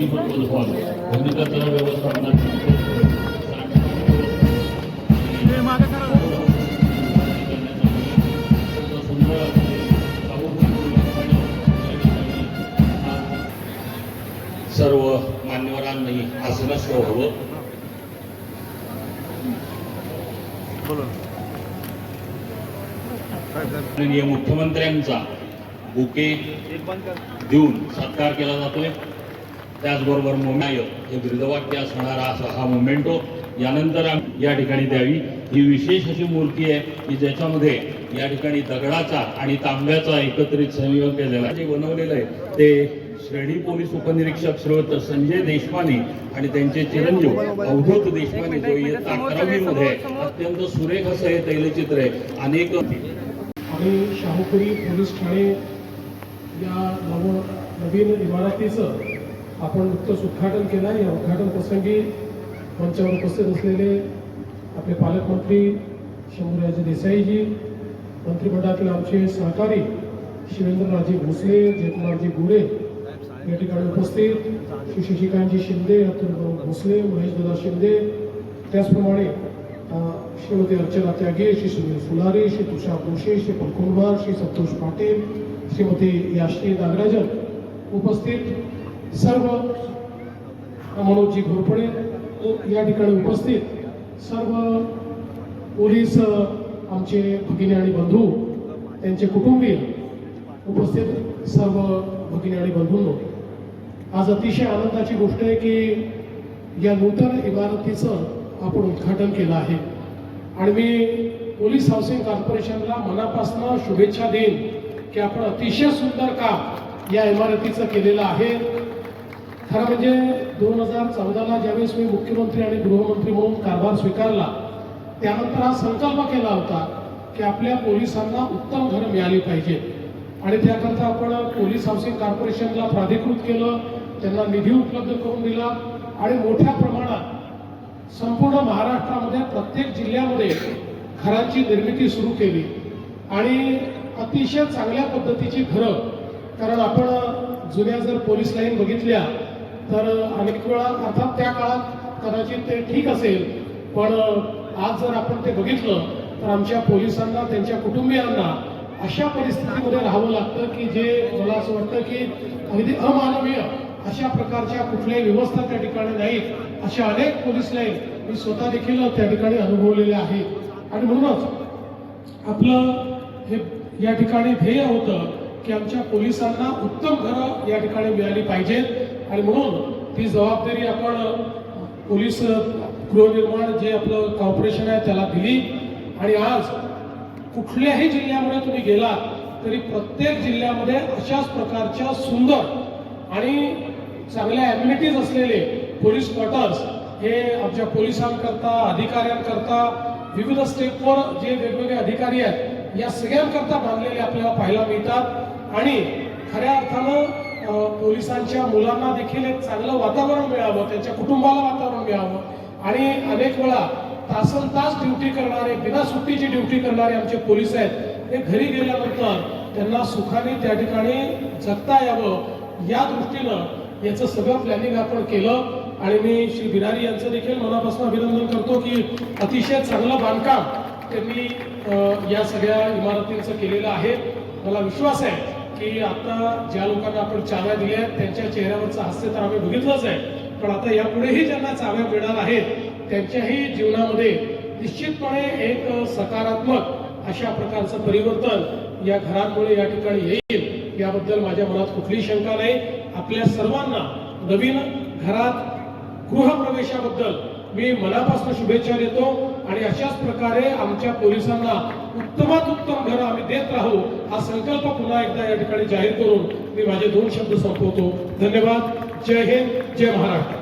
Multipurpose hall भूमिगत व्यवस्थापनाची सर्व मान्यवरांनी आसनस्थ व्हावं. मुख्यमंत्र्यांचा बुके देऊन सत्कार केला जातोय. त्याचबरोबर मोनायक हे ब्रीदवाक्य असणारा असा हा मोमेंटो यानंतर या ठिकाणी द्यावी. ही विशेष अशी मूर्ती आहे की ज्याच्यामध्ये या ठिकाणी दगडाचा आणि तांब्याचा एकत्रित संयोग केलेला जे बनवलेलं आहे ते श्रेणी पोलीस उपनिरीक्षक श्रीयुत संजय देशपांडे आणि त्यांचे चिरंजीव अवधूत देशपांडे जो इयत्ता 11वी मध्ये अत्यंत सुरेख असं हे तैलचित्र आहे. अनेक आणि शाहूपुरी पोलीस ठाणे या नवीन इमारतीचं आपण नुकतंच उद्घाटन केलं आहे. या उद्घाटन प्रसंगी मंचावर उपस्थित असलेले आपले पालकमंत्री शंभूराजे देसाईजी, मंत्रिमंडळातील आमचे सहकारी शिवेंद्रराजे भोसले, जयकुमारजी गुडे या ठिकाणी उपस्थित, श्री शशिकांतजी शिंदे, अतुल भोसले, महेशदादा शिंदे, त्याचप्रमाणे श्रीमती अर्चना त्यागे, श्री सुनील फुलारे, श्री तुषार जोशी, श्री पंकुलवार, श्री संतोष पाटील, श्रीमती याश्री नागराजन उपस्थित, सर्व मनोजजी घोरपडे या ठिकाणी उपस्थित, सर्व पोलीस आमचे भगिनी आणि बंधू, त्यांचे कुटुंबीय उपस्थित, सर्व भगिनी आणि बंधूंनो, आज अतिशय आनंदाची गोष्ट आहे की या नूतन इमारतीचं आपण उद्घाटन केलं आहे. आणि मी पोलीस हाऊसिंग कॉर्पोरेशनला मनापासून शुभेच्छा देईन की आपण अतिशय सुंदर काम या इमारतीचं केलेलं आहे. खरं म्हणजे 2014ला ज्यावेळेस मी मुख्यमंत्री आणि गृहमंत्री म्हणून कारभार स्वीकारला त्यानंतर हा संकल्प केला होता की आपल्या पोलिसांना उत्तम घरं मिळाली पाहिजे आणि त्याकरता आपण पोलीस हाऊसिंग कॉर्पोरेशनला प्राधिकृत केलं, त्यांना निधी उपलब्ध करून दिला आणि मोठ्या प्रमाणात संपूर्ण महाराष्ट्रामध्ये प्रत्येक जिल्ह्यामध्ये घरांची निर्मिती सुरू केली आणि अतिशय चांगल्या पद्धतीची घरं. कारण आपण जुन्या जर पोलीस लाईन बघितल्या तर अनेक वेळा अर्थात त्या काळात कदाचित ते ठीक असेल, पण आज जर आपण ते बघितलं तर आमच्या पोलिसांना त्यांच्या कुटुंबियांना अशा परिस्थितीमध्ये राहावं लागतं की जे मला असं वाटतं की अगदी अमानवीय अशा प्रकारच्या कुठल्याही व्यवस्था त्या ठिकाणी नाहीत. अशा अनेक पोलीस लाईन मी स्वतः देखील त्या ठिकाणी अनुभवलेले आहे. आणि म्हणूनच आपलं हे या ठिकाणी ध्येय होतं की आमच्या पोलिसांना उत्तम घरं या ठिकाणी मिळाली पाहिजेत आणि म्हणून ती जबाबदारी आपण पोलीस गृहनिर्माण जे आपलं कॉर्पोरेशन आहे त्याला दिली. आणि आज कुठल्याही जिल्ह्यामध्ये तुम्ही गेलात तरी प्रत्येक जिल्ह्यामध्ये अशाच प्रकारच्या सुंदर आणि चांगल्या ॲम्युनिटीज असलेले पोलीस क्वार्टर्स हे आमच्या पोलिसांकरता, अधिकाऱ्यांकरता, विविध स्टेपवर जे वेगवेगळे अधिकारी आहेत या सगळ्यांकरता बांधलेले आपल्याला पाहायला मिळतात. आणि खऱ्या अर्थानं पोलिसांच्या मुलांना देखील एक चांगलं वातावरण मिळावं, त्यांच्या कुटुंबाला वातावरण मिळावं आणि अनेक वेळा तासन तास ड्युटी करणारे, बिना सुट्टीची ड्युटी करणारे आमचे पोलीस आहेत ते घरी गेल्यानंतर त्यांना सुखाने त्या ठिकाणी जगता यावं या दृष्टीनं याचं सगळं प्लॅनिंग आपण केलं. आणि मी श्री बिरारी यांचं देखील मनापासून अभिनंदन करतो की अतिशय चांगलं बांधकाम त्यांनी या सगळ्या इमारतींचं केलेलं आहे. मला विश्वास आहे की आता ज्या लोकांना आपण चाव्या दिल्या आहेत त्यांच्या चेहऱ्यावरचं हास्य तर आम्ही बघितलंच आहे, पण आता यापुढेही ज्यांना चाव्या मिळणार आहेत त्यांच्याही जीवनामध्ये निश्चितपणे एक सकारात्मक अशा प्रकारचं परिवर्तन या घरांमुळे या ठिकाणी येईल याबद्दल माझ्या मनात कुठलीही शंका नाही. आपल्या सर्वांना नवीन घरात गृहप्रवेशाबद्दल मी मनापासून शुभेच्छा देतो आणि अशाच प्रकारे आमच्या पोलिसांना उत्तमात उत्तम घरं आम्ही देत राहू हा संकल्प पुन्हा एकदा या ठिकाणी जाहीर करून मी माझे 2 शब्द संपवतो. धन्यवाद. जय हिंद, जय महाराष्ट्र.